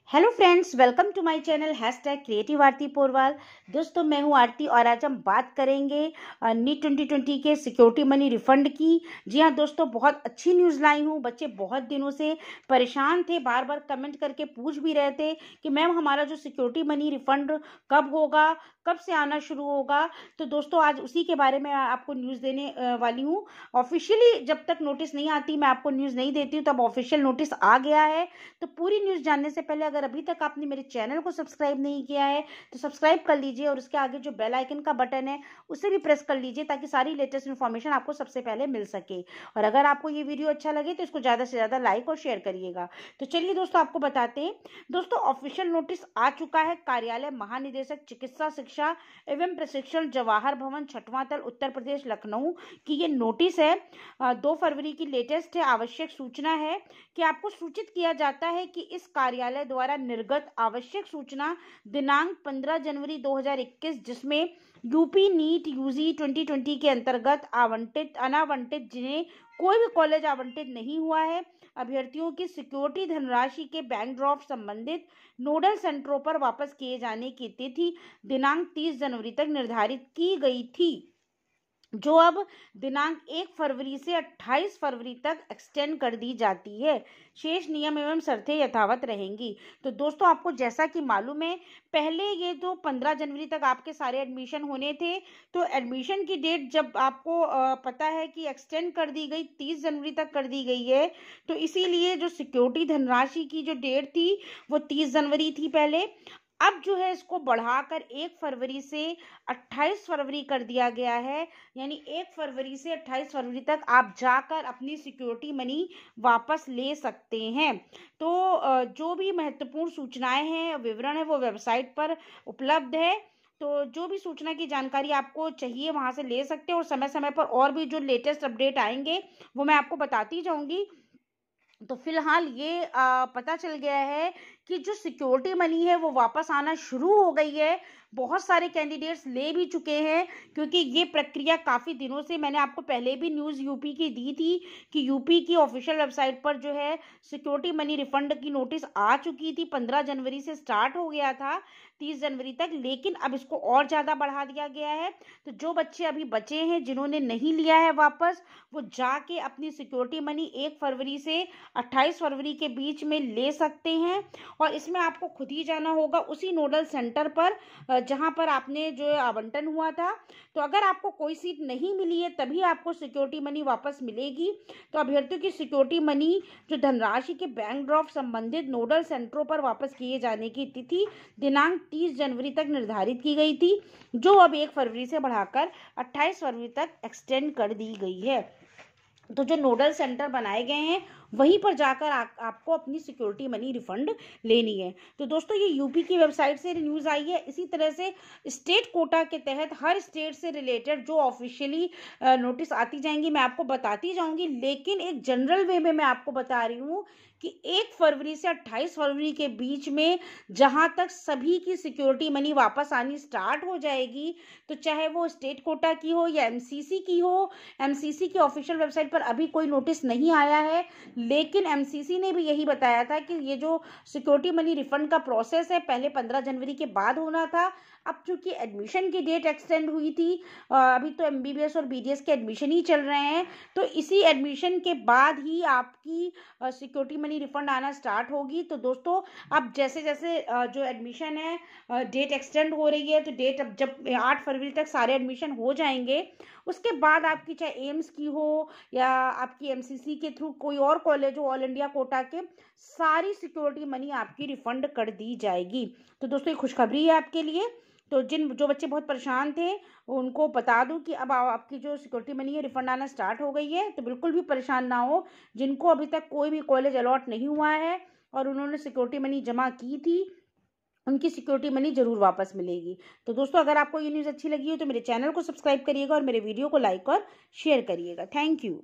Hello friends, welcome to my channel #creative Aarti Porwal. दोस्तों, मैं हूं आरती और आज हम बात करेंगे नीट 2020 के सिक्योरिटी मनी रिफंड की। जी हां दोस्तों, बहुत अच्छी न्यूज़ लाई हूं। बच्चे बहुत दिनों से परेशान थे, बार बार कमेंट करके पूछ भी रहे थे कि मैम हमारा जो सिक्योरिटी मनी रिफंड कब होगा, कब से आना शुरू होगा। तो दोस्तों, आज उसी के बारे में आपको न्यूज़ देने वाली हूँ। ऑफिशियली जब तक नोटिस नहीं आती मैं आपको न्यूज़ नहीं देती हूँ, तब ऑफिशियल नोटिस आ गया है। तो पूरी न्यूज़ जानने से पहले अगर अभी तक आपने मेरे चैनल को सब्सक्राइब नहीं किया है तो सब्सक्राइब कर लीजिए और उसके आगे जो बेल आइकन का बटन है उसे भी प्रेस कर लीजिए ताकि सारी लेटेस्ट इन्फॉर्मेशन आपको सबसे पहले मिल सके। और अगर आपको ये वीडियो अच्छा लगे तो इसको ज़्यादा से ज़्यादा लाइक और शेयर करिएगा। तो चलिए दोस्तों, आपको बताते हैं। दोस्तों, ऑफिशियल नोटिस आ चुका है। कार्यालय महानिदेशक चिकित्सा शिक्षा एवं प्रशिक्षण, जवाहर भवन, 6वां तल, उत्तर प्रदेश, लखनऊ की ये नोटिस है। 2 फरवरी की लेटेस्ट है। आवश्यक सूचना है कि आपको सूचित किया जाता है कि इस कार्यालय द्वारा निर्गत आवश्यक सूचना दिनांक 15 जनवरी 2021, जिसमें यूपी नीट यूजी 2020 के अंतर्गत अनावंटित जिन्हें कोई भी कॉलेज आवंटित नहीं हुआ है, अभ्यर्थियों की सिक्योरिटी धनराशि के बैंक ड्राफ्ट संबंधित नोडल सेंटरों पर वापस किए जाने की तिथि दिनांक 30 जनवरी तक निर्धारित की गई थी, जो अब दिनांक 1 फरवरी से 28 फरवरी तक एक्सटेंड कर दी जाती है। शेष नियम एवं शर्तें यथावत रहेंगी। तो दोस्तों, आपको जैसा कि मालूम है, पहले ये तो 15 जनवरी तक आपके सारे एडमिशन होने थे। तो एडमिशन की डेट जब आपको पता है कि एक्सटेंड कर दी गई, 30 जनवरी तक कर दी गई है, तो इसीलिए जो सिक्योरिटी धनराशि की जो डेट थी वो 30 जनवरी थी पहले। अब जो है इसको बढ़ाकर 1 फरवरी से 28 फरवरी कर दिया गया है। यानी 1 फरवरी से 28 फरवरी तक आप जाकर अपनी सिक्योरिटी मनी वापस ले सकते हैं। तो जो भी महत्वपूर्ण सूचनाएं हैं, विवरण है, वो वेबसाइट पर उपलब्ध है। तो जो भी सूचना की जानकारी आपको चाहिए वहां से ले सकते हैं और समय समय पर और भी जो लेटेस्ट अपडेट आएंगे वो मैं आपको बताती जाऊंगी। तो फिलहाल ये पता चल गया है कि जो सिक्योरिटी मनी है वो वापस आना शुरू हो गई है। बहुत सारे कैंडिडेट्स ले भी चुके हैं, क्योंकि ये प्रक्रिया काफ़ी दिनों से, मैंने आपको पहले भी न्यूज़ यूपी की दी थी कि यूपी की ऑफिशियल वेबसाइट पर जो है सिक्योरिटी मनी रिफंड की नोटिस आ चुकी थी। 15 जनवरी से स्टार्ट हो गया था 30 जनवरी तक, लेकिन अब इसको और ज़्यादा बढ़ा दिया गया है। तो जो बच्चे अभी बचे हैं जिन्होंने नहीं लिया है वापस, वो जाके अपनी सिक्योरिटी मनी 1 फरवरी से 28 फरवरी के बीच में ले सकते हैं। और इसमें आपको खुद ही जाना होगा उसी नोडल सेंटर पर जहां पर आपने जो आवंटन हुआ था। तो अगर आपको कोई सीट नहीं मिली है तभी आपको सिक्योरिटी मनी वापस मिलेगी। तो अभ्यर्थियों की सिक्योरिटी मनी जो धनराशि के बैंक ड्राफ्ट संबंधित नोडल सेंटरों पर वापस किए जाने की तिथि दिनांक 30 जनवरी तक निर्धारित की गई थी, जो अब 1 फरवरी से बढ़ाकर 28 फरवरी तक एक्सटेंड कर दी गई है। तो जो नोडल सेंटर बनाए गए हैं वहीं पर जाकर आपको अपनी सिक्योरिटी मनी रिफंड लेनी है। तो दोस्तों, ये यूपी की वेबसाइट से न्यूज़ आई है। इसी तरह से स्टेट कोटा के तहत हर स्टेट से रिलेटेड जो ऑफिशियली नोटिस आती जाएंगी मैं आपको बताती जाऊंगी, लेकिन एक जनरल वे में मैं आपको बता रही हूँ कि 1 फरवरी से 28 फरवरी के बीच में जहां तक सभी की सिक्योरिटी मनी वापस आनी स्टार्ट हो जाएगी, तो चाहे वो स्टेट कोटा की हो या एमसीसी की हो। एमसीसी की ऑफिशियल वेबसाइट पर अभी कोई नोटिस नहीं आया है, लेकिन एमसीसी ने भी यही बताया था कि ये जो सिक्योरिटी मनी रिफंड का प्रोसेस है पहले 15 जनवरी के बाद होना था। अब चूंकि एडमिशन की डेट एक्सटेंड हुई थी, अभी तो एमबीबीएस और बीडीएस के एडमिशन ही चल रहे हैं, तो इसी एडमिशन के बाद ही आपकी सिक्योरिटी मनी रिफंड आना स्टार्ट होगी। तो दोस्तों, अब जैसे जैसे जो एडमिशन है डेट एक्सटेंड हो रही है, तो डेट अब जब 8 फरवरी तक सारे एडमिशन हो जाएंगे, उसके बाद आपकी चाहे एम्स की हो या आपकी एमसीसी के थ्रू कोई और कॉलेज हो ऑल इंडिया कोटा के, सारी सिक्योरिटी मनी आपकी रिफंड कर दी जाएगी। तो दोस्तों, ये खुशखबरी है आपके लिए। तो जो बच्चे बहुत परेशान थे उनको बता दूं कि अब आपकी जो सिक्योरिटी मनी है रिफंड आना स्टार्ट हो गई है। तो बिल्कुल भी परेशान ना हो। जिनको अभी तक कोई भी कॉलेज अलॉट नहीं हुआ है और उन्होंने सिक्योरिटी मनी जमा की थी, उनकी सिक्योरिटी मनी जरूर वापस मिलेगी। तो दोस्तों, अगर आपको ये न्यूज़ अच्छी लगी हो तो मेरे चैनल को सब्सक्राइब करिएगा और मेरे वीडियो को लाइक और शेयर करिएगा। Thank you.